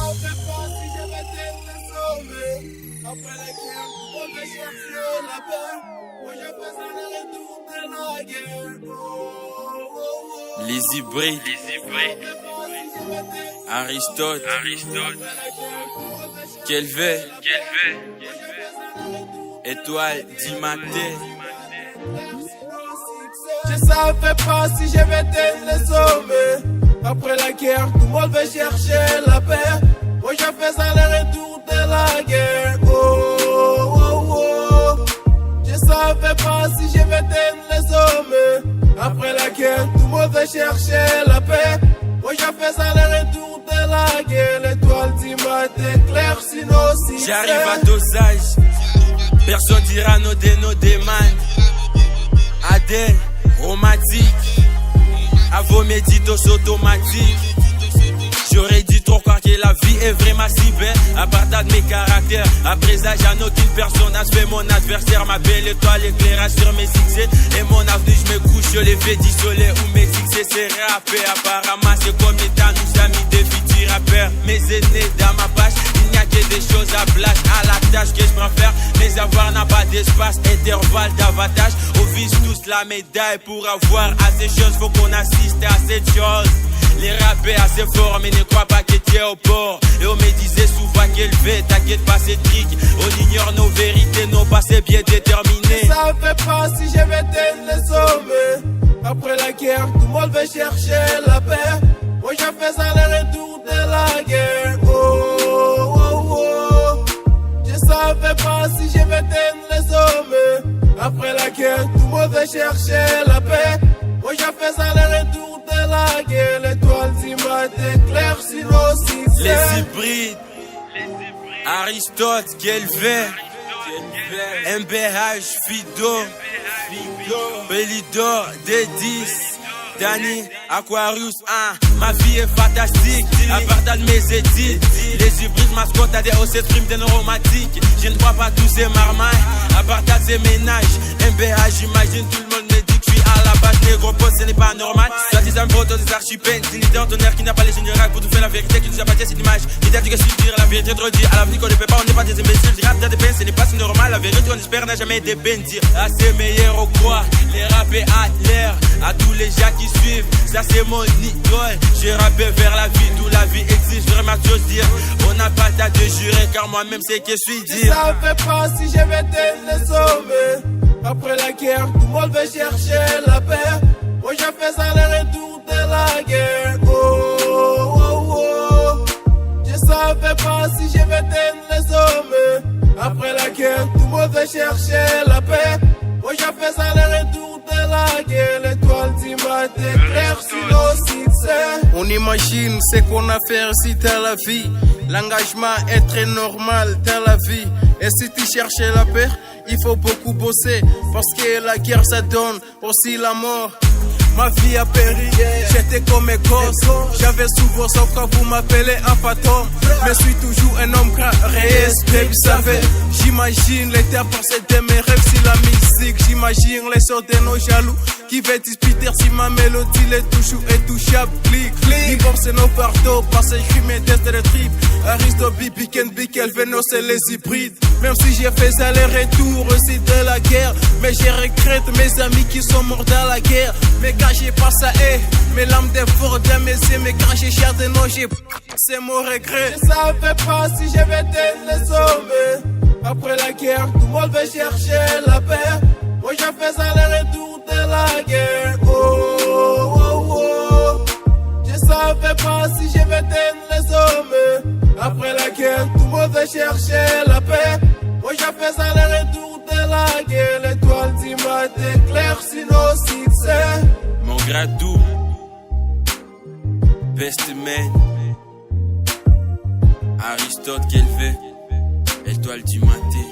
savais pas si je vais être sauvé. Après la guerre, on va chercher la paix. Moi je faisais le retour de la guerre. Les hybrides, Aristote, Kelvin, Étoile du matin. Je savais pas si je vais être le sommet. Après la guerre, tout le monde veut chercher la paix. Moi je faisais le retour de la guerre. Oh, oh, oh. Je savais pas si je vais être le sommet. Après la guerre, tout le monde veut chercher la paix. Moi je faisais le retour de la guerre. L'étoile du matin clair, sinon si J'arrive à dosage. Personne dira nos déman. Adèle, romantique. À vos méditos automatiques. J'aurais dû trop croire que la vie est vraiment si belle. À partage mes caractères, à présage à aucune personne a fait mon adversaire. Ma belle étoile éclairage sur mes succès. Et mon avenir, je me couche sur les faits du soleil où mes succès c'est rappé. Apparemment c'est comme état, nous amis des futurs rappeurs. Mes aînés dans ma page, il n'y a que des choses à blâche. À la tâche que je préfère, mais avoir n'a pas d'espace. Intervalle d'avantage, on vise tous la médaille. Pour avoir assez de choses, faut qu'on assiste à cette chose. Les rappeurs assez forts, mais ne crois pas que tu es au port. Et on me disait souvent qu'elle fait, t'inquiète pas c'est trick. On ignore nos vérités, nos passés bien déterminés. Je savais pas si je vais être le sommet. Après la guerre, tout le monde veut chercher la paix. Moi je faisais le retour de la guerre. Oh, oh, oh. Je savais pas si je vais être le sommet. Après la guerre, tout le monde veut chercher la paix. Moi je faisais le retour de la guerre. L'étoile du matin clair, sinon si les hybrides, Aristote, Kelvin, MBH, Fido, Belidor, D10, Danny, Aquarius 1. Ma vie est fantastique, à part de mes édits. Les hybrides mascottes à des hauts streams des neuromatiques. Je ne vois pas tous ces marmailles, à part de ces ménages. MBH, j'imagine tout le monde me dit que je suis à la base. Négro poste, ce n'est pas normal. Soit des âmes photos, des archipels. Dignité en tonnerre qui n'a pas les générales. Pour tout faire la vérité qui nous appartient, c'est l'image. L'idée du gars, c'est dire la vérité, trop dire. À l'avenir qu'on ne peut pas, on n'est pas des imbéciles. Je rappe dans des peines, ce n'est pas si normal. La vérité, on espère, n'a jamais été peine. Dire à ses meilleurs au quoi. Les rappés à l'air, à tous les gens qui suivent. Ça, c'est mon idole. J'ai rappé vers la vie, d'où la vie existe. Vraiment, chose dire. On n'a pas le temps de jurer, car moi-même, c'est que je suis dire. Je savais pas si je vais être le sommet. Après la guerre, tout le monde veut chercher la paix. Moi je faisais le retour de la guerre. Oh, oh, oh. Je savais pas si je vais être le sommet. Après la guerre, tout le monde veut chercher la paix. Moi je faisais le retour de la guerre. L'étoile du matin clair, sinon succès. On imagine ce qu'on a fait ici dans la vie. L'engagement est très normal dans la vie. Et si tu cherches la paix, il faut beaucoup bosser. Parce que la guerre ça donne aussi la mort. Ma vie a péri, j'étais comme un gosse. J'avais souvent sauf quand vous m'appelez un fantôme. Mais je suis toujours un homme grand, respect, vous savez. J'imagine les terres passées de mes rêves si la musique. J'imagine les sorts de nos jaloux qui veulent disputer si ma mélodie est toujours intouchable. Clic, clic, divorce nos fardeaux, parce que je suis mes tests de trip. Aristo, Bibi, Kenby, Kelvin, c'est les hybrides. Même si j'ai fait aller-retour aussi de la guerre. Mais je regrette mes amis qui sont morts dans la guerre. Mais quand j'ai pas ça, mes larmes dévorent de mes yeux. Mais quand j'ai cher de nos c'est mon regret. Je savais pas si je vais être le sommet. Après la guerre, tout le monde veut chercher la paix. Moi je faisais le retour de la guerre. Oh, oh, oh. Je savais pas si je vais être le sommet. Après la guerre, tout le monde veut chercher la paix. Moi je faisais le retour de la guerre. L'étoile du matin clair, sinon succès. Mon gradou, best man, Aristote, Kelvin, étoile du matin.